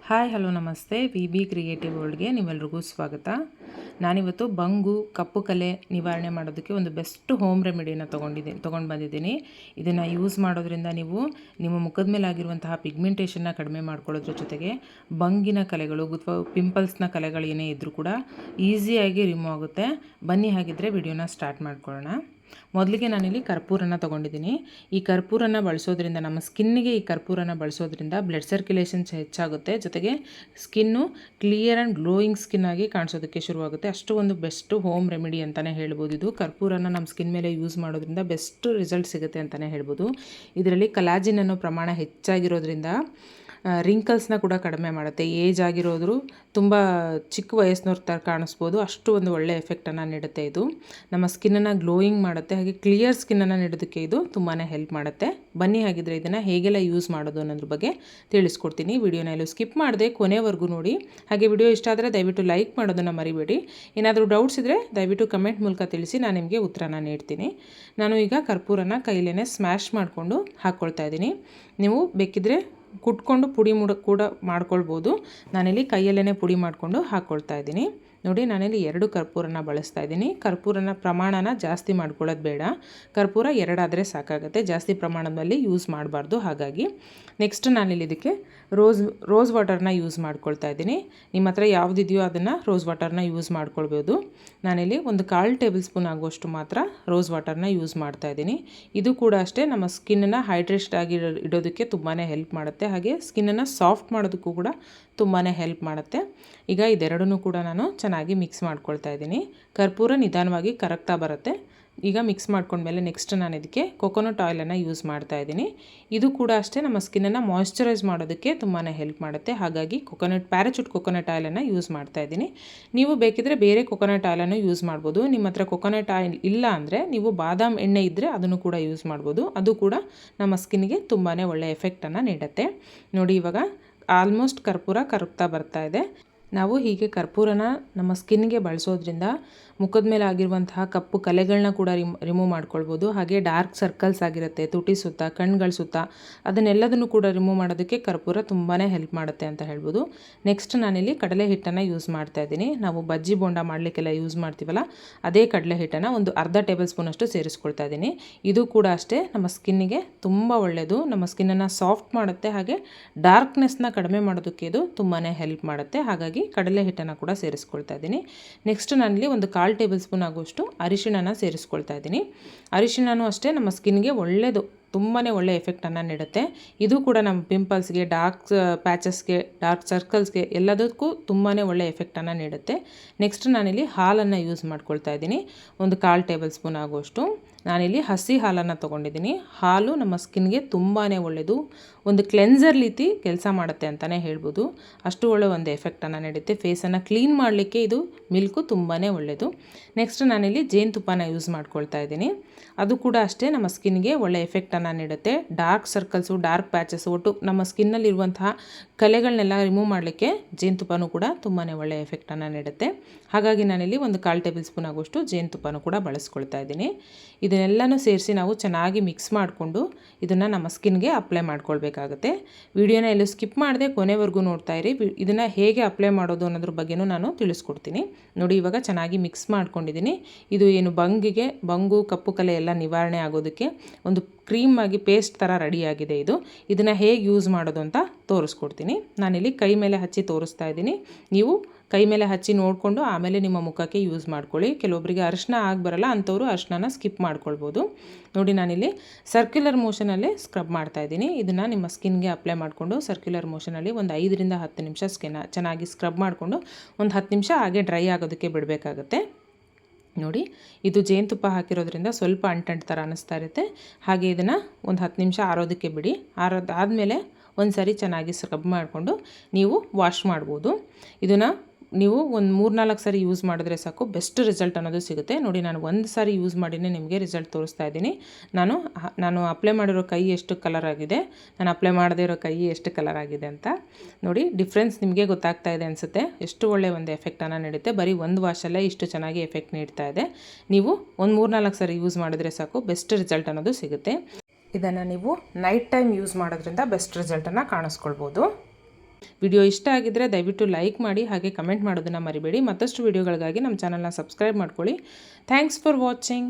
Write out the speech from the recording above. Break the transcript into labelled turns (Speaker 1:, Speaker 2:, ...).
Speaker 1: Hi hello ನಮಸ್ತೆ B creative ವರ್ಲ್ಡ್ಗೆ ನಿಮ್ಮೆಲ್ರಿಗೂ ಸ್ವಾಗತ. ನಾನಿವತ್ತು ಬಂಗು ಕಪ್ಪು ಕಲೆ ನಿವಾರಣೆ ಮಾಡೋದಕ್ಕೆ ಒಂದು ಬೆಸ್ಟ್ ಹೋಮ್ ರೆಮಿಡಿನ ತೊಗೊಂಡು ಬಂದಿದ್ದೀನಿ. ಇದನ್ನು ಯೂಸ್ ಮಾಡೋದ್ರಿಂದ ನೀವು ನಿಮ್ಮ ಮುಖದ ಮೇಲೆ ಆಗಿರುವಂತಹ ಪಿಗ್ಮೆಂಟೇಷನ್ನ ಕಡಿಮೆ ಮಾಡ್ಕೊಳ್ಳೋದ್ರ ಜೊತೆಗೆ ಬಂಗಿನ ಕಲೆಗಳು ಅಥವಾ ಪಿಂಪಲ್ಸ್ನ ಕಲೆಗಳು ಏನೇ ಇದ್ದರೂ ಕೂಡ ಈಸಿಯಾಗಿ ರಿಮೂವ್ ಆಗುತ್ತೆ. ಬನ್ನಿ ಹಾಗಿದ್ರೆ ವಿಡಿಯೋನ ಸ್ಟಾರ್ಟ್ ಮಾಡ್ಕೊಳ್ಳೋಣ. ಮೊದಲಿಗೆ ನಾನಿಲ್ಲಿ ಕರ್ಪೂರನ ತೊಗೊಂಡಿದ್ದೀನಿ. ಈ ಕರ್ಪೂರನ ಬಳಸೋದ್ರಿಂದ ನಮ್ಮ ಸ್ಕಿನ್ನಿಗೆ ಈ ಕರ್ಪೂರನ ಬಳಸೋದ್ರಿಂದ ಬ್ಲಡ್ ಸರ್ಕ್ಯುಲೇಷನ್ಸ್ ಹೆಚ್ಚಾಗುತ್ತೆ, ಜೊತೆಗೆ skin clear and glowing skin ಆಗಿ ಕಾಣಿಸೋದಕ್ಕೆ ಶುರುವಾಗುತ್ತೆ. ಅಷ್ಟು ಒಂದು ಬೆಸ್ಟ್ ಹೋಮ್ ರೆಮಿಡಿ ಅಂತಲೇ ಹೇಳ್ಬೋದು. ಇದು ಕರ್ಪೂರನ ನಮ್ಮ ಸ್ಕಿನ್ ಮೇಲೆ ಯೂಸ್ ಮಾಡೋದ್ರಿಂದ ಬೆಸ್ಟ್ ರಿಸಲ್ಟ್ ಸಿಗುತ್ತೆ ಅಂತಲೇ ಹೇಳ್ಬೋದು. ಇದರಲ್ಲಿ ಕಲಾಜಿನ್ ಅನ್ನೋ ಪ್ರಮಾಣ ಹೆಚ್ಚಾಗಿರೋದ್ರಿಂದ ರಿಂಕಲ್ಸ್ನ ಕೂಡ ಕಡಿಮೆ ಮಾಡುತ್ತೆ. ಏಜ್ ಆಗಿರೋದ್ರು ತುಂಬ ಚಿಕ್ಕ ವಯಸ್ಸಿನವ್ರ ಥರ ಕಾಣಿಸ್ಬೋದು, ಅಷ್ಟು ಒಂದು ಒಳ್ಳೆಯ ಎಫೆಕ್ಟನ್ನು ನೀಡುತ್ತೆ. ಇದು ನಮ್ಮ ಸ್ಕಿನ್ನನ್ನು ಗ್ಲೋಯಿಂಗ್ ಮಾಡುತ್ತೆ, ಹಾಗೆ ಕ್ಲಿಯರ್ ಸ್ಕಿನ್ನನ್ನು ನೀಡೋದಕ್ಕೆ ಇದು ತುಂಬಾ ಹೆಲ್ಪ್ ಮಾಡುತ್ತೆ. ಬನ್ನಿ ಹಾಗಿದ್ರೆ ಇದನ್ನು ಹೇಗೆಲ್ಲ ಯೂಸ್ ಮಾಡೋದು ಅನ್ನೋದ್ರ ಬಗ್ಗೆ ತಿಳಿಸ್ಕೊಡ್ತೀನಿ. ವಿಡಿಯೋನ ಎಲ್ಲೂ ಸ್ಕಿಪ್ ಮಾಡದೆ ಕೊನೆವರೆಗೂ ನೋಡಿ. ಹಾಗೆ ವಿಡಿಯೋ ಇಷ್ಟ ಆದರೆ ದಯವಿಟ್ಟು ಲೈಕ್ ಮಾಡೋದನ್ನು ಮರಿಬೇಡಿ. ಏನಾದರೂ ಡೌಟ್ಸ್ ಇದ್ದರೆ ದಯವಿಟ್ಟು ಕಮೆಂಟ್ ಮೂಲಕ ತಿಳಿಸಿ, ನಾನು ನಿಮಗೆ ಉತ್ತರನ ನೀಡ್ತೀನಿ. ನಾನು ಈಗ ಕರ್ಪೂರನ ಕೈಲೇ ಸ್ಮ್ಯಾಶ್ ಮಾಡಿಕೊಂಡು ಹಾಕ್ಕೊಳ್ತಾ ಇದ್ದೀನಿ. ನೀವು ಬೇಕಿದ್ದರೆ ಕುಟ್ಕೊಂಡು ಪುಡಿ ಕೂಡ ಮಾಡ್ಕೊಳ್ಬೋದು. ನಾನಿಲ್ಲಿ ಕೈಯಲ್ಲೇ ಪುಡಿ ಮಾಡಿಕೊಂಡು ಹಾಕ್ಕೊಳ್ತಾ ಇದ್ದೀನಿ. ನೋಡಿ, ನಾನಿಲ್ಲಿ 2 ಕರ್ಪೂರನ ಬಳಸ್ತಾ ಇದ್ದೀನಿ. ಕರ್ಪೂರನ ಪ್ರಮಾಣನ ಜಾಸ್ತಿ ಮಾಡ್ಕೊಳ್ಳೋದು ಬೇಡ. ಕರ್ಪೂರ 2 ಆದರೆ ಸಾಕಾಗುತ್ತೆ, ಜಾಸ್ತಿ ಪ್ರಮಾಣದಲ್ಲಿ ಯೂಸ್ ಮಾಡಬಾರ್ದು. ಹಾಗಾಗಿ ನೆಕ್ಸ್ಟ್ ನಾನಿಲ್ಲಿ ಇದಕ್ಕೆ ರೋಸ್ ವಾಟರ್ನ ಯೂಸ್ ಮಾಡ್ಕೊಳ್ತಾ ಇದ್ದೀನಿ. ನಿಮ್ಮ ಹತ್ರ ಯಾವುದಿದೆಯೋ ಅದನ್ನು ರೋಸ್ ವಾಟರ್ನ ಯೂಸ್ ಮಾಡ್ಕೊಳ್ಬೋದು. ನಾನಿಲ್ಲಿ ಒಂದು 1/4 ಟೇಬಲ್ ಸ್ಪೂನ್ ಆಗುವಷ್ಟು ಮಾತ್ರ ರೋಸ್ ವಾಟರ್ನ ಯೂಸ್ ಮಾಡ್ತಾ ಇದ್ದೀನಿ. ಇದು ಕೂಡ ಅಷ್ಟೇ ನಮ್ಮ ಸ್ಕಿನ್ನನ್ನು ಹೈಡ್ರೇಟ್ ಆಗಿ ಇಡೋದಕ್ಕೆ ತುಂಬಾ ಹೆಲ್ಪ್ ಮಾಡುತ್ತೆ, ಹಾಗೆ ಸ್ಕಿನ್ನನ್ನು ಸಾಫ್ಟ್ ಮಾಡೋದಕ್ಕೂ ಕೂಡ ತುಂಬಾ ಹೆಲ್ಪ್ ಮಾಡುತ್ತೆ. ಈಗ ಇದೆರಡನ್ನೂ ಕೂಡ ನಾನು ಚೆನ್ನಾಗಿ ಮಿಕ್ಸ್ ಮಾಡ್ಕೊಳ್ತಾ ಇದ್ದೀನಿ. ಕರ್ಪೂರ ನಿಧಾನವಾಗಿ ಕರಗ್ತಾ ಬರುತ್ತೆ. ಈಗ ಮಿಕ್ಸ್ ಮಾಡ್ಕೊಂಡ್ಮೇಲೆ ನೆಕ್ಸ್ಟ್ ನಾನು ಇದಕ್ಕೆ ಕೊಕೊನಟ್ ಆಯಿಲನ್ನು ಯೂಸ್ ಮಾಡ್ತಾ ಇದ್ದೀನಿ. ಇದು ಕೂಡ ಅಷ್ಟೇ ನಮ್ಮ ಸ್ಕಿನ್ನನ್ನು ಮಾಯ್ಶ್ಚರೈಸ್ ಮಾಡೋದಕ್ಕೆ ತುಂಬಾ ಹೆಲ್ಪ್ ಮಾಡುತ್ತೆ. ಹಾಗಾಗಿ ಪ್ಯಾರಾಚೂಟ್ ಕೊಕೊನಟ್ ಆಯಿಲನ್ನು ಯೂಸ್ ಮಾಡ್ತಾ ಇದ್ದೀನಿ. ನೀವು ಬೇಕಿದ್ರೆ ಬೇರೆ ಕೊಕೊನಟ್ ಆಯಿಲನ್ನು ಯೂಸ್ ಮಾಡ್ಬೋದು. ನಿಮ್ಮ ಹತ್ರ ಕೊಕೊನಟ್ ಆಯಿಲ್ ಇಲ್ಲ ಅಂದರೆ ನೀವು ಬಾದಾಮ್ ಎಣ್ಣೆ ಇದ್ದರೆ ಅದನ್ನು ಕೂಡ ಯೂಸ್ ಮಾಡ್ಬೋದು. ಅದು ಕೂಡ ನಮ್ಮ ಸ್ಕಿನ್ಗೆ ತುಂಬಾ ಒಳ್ಳೆಯ ಎಫೆಕ್ಟನ್ನು ನೀಡುತ್ತೆ. ನೋಡಿ, ಇವಾಗ ಆಲ್ಮೋಸ್ಟ್ ಕರ್ಪೂರ ಕರಗ್ತಾ ಬರ್ತಾ ಇದೆ. ನಾವು ಹೀಗೆ ಕರ್ಪೂರನ ನಮ್ಮ ಸ್ಕಿನ್ಗೆ ಬಳಸೋದ್ರಿಂದ ಮುಖದ ಮೇಲೆ ಆಗಿರುವಂತಹ ಕಪ್ಪು ಕಲೆಗಳನ್ನ ಕೂಡ ರಿಮೂವ್ ಮಾಡ್ಕೊಳ್ಬೋದು. ಹಾಗೆ ಡಾರ್ಕ್ ಸರ್ಕಲ್ಸ್ ಆಗಿರುತ್ತೆ ತುಟಿ ಸುತ್ತ, ಕಣ್ಗಳ ಸುತ್ತ, ಅದನ್ನೆಲ್ಲದನ್ನು ಕೂಡ ರಿಮೂವ್ ಮಾಡೋದಕ್ಕೆ ಕರ್ಪೂರ ತುಂಬಾ ಹೆಲ್ಪ್ ಮಾಡುತ್ತೆ ಅಂತ ಹೇಳ್ಬೋದು. ನೆಕ್ಸ್ಟ್ ನಾನಿಲ್ಲಿ ಕಡಲೆ ಹಿಟ್ಟನ್ನು ಯೂಸ್ ಮಾಡ್ತಾ ಇದ್ದೀನಿ. ನಾವು ಬಜ್ಜಿ ಬೋಂಡ ಮಾಡಲಿಕ್ಕೆಲ್ಲ ಯೂಸ್ ಮಾಡ್ತೀವಲ್ಲ, ಅದೇ ಕಡಲೆ ಹಿಟ್ಟನ್ನು ಒಂದು ಅರ್ಧ ಟೇಬಲ್ ಸ್ಪೂನಷ್ಟು ಸೇರಿಸ್ಕೊಳ್ತಾ ಇದ್ದೀನಿ. ಇದು ಕೂಡ ಅಷ್ಟೇ ನಮ್ಮ ಸ್ಕಿನ್ನಿಗೆ ತುಂಬ ಒಳ್ಳೆಯದು. ನಮ್ಮ ಸ್ಕಿನ್ನನ್ನು ಸಾಫ್ಟ್ ಮಾಡುತ್ತೆ, ಹಾಗೆ ಡಾರ್ಕ್ನೆಸ್ನ ಕಡಿಮೆ ಮಾಡೋದಕ್ಕೆ ಇದು ತುಂಬಾ ಹೆಲ್ಪ್ ಮಾಡುತ್ತೆ. ಹಾಗಾಗಿ ಕಡಲೆ ಹಿಟ್ಟನ್ನು ಕೂಡ ಸೇರಿಸ್ಕೊಳ್ತಾ ಇದ್ದೀನಿ. ನೆಕ್ಸ್ಟ್ ನಾನಿಲ್ಲಿ ಒಂದು 1/4 ಟೇಬಲ್ ಸ್ಪೂನ್ ಆಗುವಷ್ಟು ಅರಿಶಿಣನ ಸೇರಿಸ್ಕೊಳ್ತಾ ಇದ್ದೀನಿ. ಅರಿಶಿಣನೂ ಅಷ್ಟೇ ನಮ್ಮ ಸ್ಕಿನ್ಗೆ ಒಳ್ಳೆಯದು, ತುಂಬಾ ಒಳ್ಳೆಯ ಎಫೆಕ್ಟನ್ನು ನೀಡುತ್ತೆ. ಇದು ಕೂಡ ನಮ್ಮ ಪಿಂಪಲ್ಸ್ಗೆ, ಡಾರ್ಕ್ ಪ್ಯಾಚಸ್ಗೆ, ಡಾರ್ಕ್ ಸರ್ಕಲ್ಸ್ಗೆ ಎಲ್ಲದಕ್ಕೂ ತುಂಬಾ ಒಳ್ಳೆಯ ಎಫೆಕ್ಟನ್ನು ನೀಡುತ್ತೆ. ನೆಕ್ಸ್ಟ್ ನಾನಿಲ್ಲಿ ಹಾಲನ್ನು ಯೂಸ್ ಮಾಡ್ಕೊಳ್ತಾ ಇದ್ದೀನಿ. ಒಂದು 1/4 ಟೇಬಲ್ ಸ್ಪೂನ್ ಆಗುವಷ್ಟು ನಾನಿಲ್ಲಿ ಹಸಿ ಹಾಲನ್ನು ತೊಗೊಂಡಿದ್ದೀನಿ. ಹಾಲು ನಮ್ಮ ಸ್ಕಿನ್ಗೆ ತುಂಬಾ ಒಳ್ಳೆಯದು, ಒಂದು ಕ್ಲೆನ್ಸರ್ ರೀತಿ ಕೆಲಸ ಮಾಡುತ್ತೆ ಅಂತಲೇ ಹೇಳ್ಬೋದು. ಅಷ್ಟು ಒಳ್ಳೆಯ ಒಂದು ಎಫೆಕ್ಟನ್ನು ನೀಡುತ್ತೆ. ಫೇಸನ್ನು ಕ್ಲೀನ್ ಮಾಡಲಿಕ್ಕೆ ಇದು ಮಿಲ್ಕು ತುಂಬಾ ಒಳ್ಳೆಯದು. ನೆಕ್ಸ್ಟ್ ನಾನಿಲ್ಲಿ ಜೇನುತುಪ್ಪನ ಯೂಸ್ ಮಾಡ್ಕೊಳ್ತಾ ಇದ್ದೀನಿ. ಅದು ಕೂಡ ಅಷ್ಟೇ ನಮ್ಮ ಸ್ಕಿನ್ಗೆ ಒಳ್ಳೆಯ ಎಫೆಕ್ಟನ್ನು ನೀಡುತ್ತೆ. ಡಾರ್ಕ್ ಸರ್ಕಲ್ಸು, ಡಾರ್ಕ್ ಪ್ಯಾಚಸ್, ಒಟ್ಟು ನಮ್ಮ ಸ್ಕಿನ್ನಲ್ಲಿರುವಂತಹ ಕಲೆಗಳನ್ನೆಲ್ಲ ರಿಮೂವ್ ಮಾಡಲಿಕ್ಕೆ ಜೇನುತುಪ್ಪನೂ ಕೂಡ ತುಂಬಾ ಒಳ್ಳೆಯ ಎಫೆಕ್ಟನ್ನು ನೀಡುತ್ತೆ. ಹಾಗಾಗಿ ನಾನಿಲ್ಲಿ ಒಂದು 1/4 ಟೇಬಲ್ ಸ್ಪೂನ್ ಆಗುವಷ್ಟು ಜೇನುತುಪ್ಪನೂ ಕೂಡ ಬಳಸ್ಕೊಳ್ತಾ ಇದ್ದೀನಿ. ಇದನ್ನೆಲ್ಲನೂ ಸೇರಿಸಿ ನಾವು ಚೆನ್ನಾಗಿ ಮಿಕ್ಸ್ ಮಾಡಿಕೊಂಡು ಇದನ್ನು ನಮ್ಮ ಸ್ಕಿನ್ಗೆ ಅಪ್ಲೈ ಮಾಡ್ಕೊಳ್ಬೇಕಾಗುತ್ತೆ. ವಿಡಿಯೋನ ಎಲ್ಲೂ ಸ್ಕಿಪ್ ಮಾಡದೆ ಕೊನೆವರೆಗೂ ನೋಡ್ತಾ ಇರಿ. ಇದನ್ನು ಹೇಗೆ ಅಪ್ಲೈ ಮಾಡೋದು ಅನ್ನೋದ್ರ ಬಗ್ಗೆನೂ ನಾನು ತಿಳಿಸ್ಕೊಡ್ತೀನಿ. ನೋಡಿ, ಇವಾಗ ಚೆನ್ನಾಗಿ ಮಿಕ್ಸ್ ಮಾಡ್ಕೊಂಡಿದ್ದೀನಿ. ಇದು ಏನು ಬಂಗು ಕಪ್ಪು ಕಲೆ ಎಲ್ಲ ನಿವಾರಣೆ ಆಗೋದಕ್ಕೆ ಒಂದು ಕ್ರೀಮ್ ಆಗಿ ಪೇಸ್ಟ್ ಥರ ರೆಡಿಯಾಗಿದೆ. ಇದನ್ನು ಹೇಗೆ ಯೂಸ್ ಮಾಡೋದು ಅಂತ ತೋರಿಸ್ಕೊಡ್ತೀನಿ. ನಾನಿಲ್ಲಿ ಕೈ ಮೇಲೆ ಹಚ್ಚಿ ತೋರಿಸ್ತಾ ಇದ್ದೀನಿ. ನೀವು ಕೈ ಮೇಲೆ ಹಚ್ಚಿ ನೋಡಿಕೊಂಡು ಆಮೇಲೆ ನಿಮ್ಮ ಮುಖಕ್ಕೆ ಯೂಸ್ ಮಾಡ್ಕೊಳ್ಳಿ. ಕೆಲವೊಬ್ಬರಿಗೆ ಅರಿಶಿನ ಬರಲ್ಲ, ಅಂಥವರು ಅರಿಶಿನ ಸ್ಕಿಪ್ ಮಾಡ್ಕೊಳ್ಬೋದು. ನೋಡಿ, ನಾನಿಲ್ಲಿ ಸರ್ಕ್ಯುಲರ್ ಮೋಷನಲ್ಲಿ ಸ್ಕ್ರಬ್ ಮಾಡ್ತಾ ಇದ್ದೀನಿ. ಇದನ್ನು ನಿಮ್ಮ ಸ್ಕಿನ್ಗೆ ಅಪ್ಲೈ ಮಾಡಿಕೊಂಡು ಸರ್ಕ್ಯುಲರ್ ಮೋಷನಲ್ಲಿ ಒಂದು 5 ರಿಂದ 10 ನಿಮಿಷ ಚೆನ್ನಾಗಿ ಸ್ಕ್ರಬ್ ಮಾಡಿಕೊಂಡು ಒಂದು 10 ನಿಮಿಷ ಹಾಗೆ ಡ್ರೈ ಆಗೋದಕ್ಕೆ ಬಿಡಬೇಕಾಗುತ್ತೆ. ನೋಡಿ, ಇದು ಜೇನುತುಪ್ಪ ಹಾಕಿರೋದ್ರಿಂದ ಸ್ವಲ್ಪ ಅಂಟಂಟು ಥರ ಅನ್ನಿಸ್ತಾ ಇರುತ್ತೆ. ಹಾಗೆ ಇದನ್ನು ಒಂದು 10 ನಿಮಿಷ ಆರೋದಕ್ಕೆ ಬಿಡಿ. ಆದಮೇಲೆ ಒಂದು ಸಾರಿ ಚೆನ್ನಾಗಿ ಸ್ಕ್ರಬ್ ಮಾಡಿಕೊಂಡು ನೀವು ವಾಶ್ ಮಾಡ್ಬೋದು. ಇದನ್ನು ನೀವು ಒಂದು 3-4 ಸಾರಿ ಯೂಸ್ ಮಾಡಿದ್ರೆ ಸಾಕು, ಬೆಸ್ಟ್ ರಿಸಲ್ಟ್ ಅನ್ನೋದು ಸಿಗುತ್ತೆ. ನೋಡಿ, ನಾನು ಒಂದು ಸಾರಿ ಯೂಸ್ ಮಾಡಿನೇ ನಿಮಗೆ ರಿಸಲ್ಟ್ ತೋರಿಸ್ತಾ ಇದ್ದೀನಿ. ನಾನು ಅಪ್ಲೈ ಮಾಡಿರೋ ಕೈ ಎಷ್ಟು ಕಲರ್ ಆಗಿದೆ, ನಾನು ಅಪ್ಲೈ ಮಾಡದೇ ಇರೋ ಕೈ ಎಷ್ಟು ಕಲರ್ ಆಗಿದೆ ಅಂತ ನೋಡಿ. ಡಿಫ್ರೆನ್ಸ್ ನಿಮಗೆ ಗೊತ್ತಾಗ್ತಾ ಇದೆ ಅನಿಸುತ್ತೆ. ಎಷ್ಟು ಒಳ್ಳೆಯ ಒಂದು ಎಫೆಕ್ಟನ್ನು ನೀಡುತ್ತೆ. ಬರೀ ಒಂದು ವಾಶಲ್ಲೇ ಇಷ್ಟು ಚೆನ್ನಾಗಿ ಎಫೆಕ್ಟ್ ನೀಡ್ತಾ ಇದೆ. ನೀವು ಒಂದು 3-4 ಸಾರಿ ಯೂಸ್ ಮಾಡಿದ್ರೆ ಸಾಕು, ಬೆಸ್ಟ್ ರಿಸಲ್ಟ್ ಅನ್ನೋದು ಸಿಗುತ್ತೆ. ಇದನ್ನು ನೀವು ನೈಟ್ ಟೈಮ್ ಯೂಸ್ ಮಾಡೋದ್ರಿಂದ ಬೆಸ್ಟ್ ರಿಸಲ್ಟನ್ನು ಕಾಣಿಸ್ಕೊಳ್ಬೋದು. ವಿಡಿಯೋ ಇಷ್ಟ ಆಗಿದ್ದರೆ ದಯವಿಟ್ಟು ಲೈಕ್ ಮಾಡಿ, ಹಾಗೆ ಕಮೆಂಟ್ ಮಾಡೋದನ್ನು ಮರಿಬೇಡಿ. ಮತ್ತಷ್ಟು ವಿಡಿಯೋಗಳಿಗಾಗಿ ನಮ್ಮ ಚಾನಲ್ನ ಸಬ್ಸ್ಕ್ರೈಬ್ ಮಾಡ್ಕೊಳ್ಳಿ. Thanks for watching.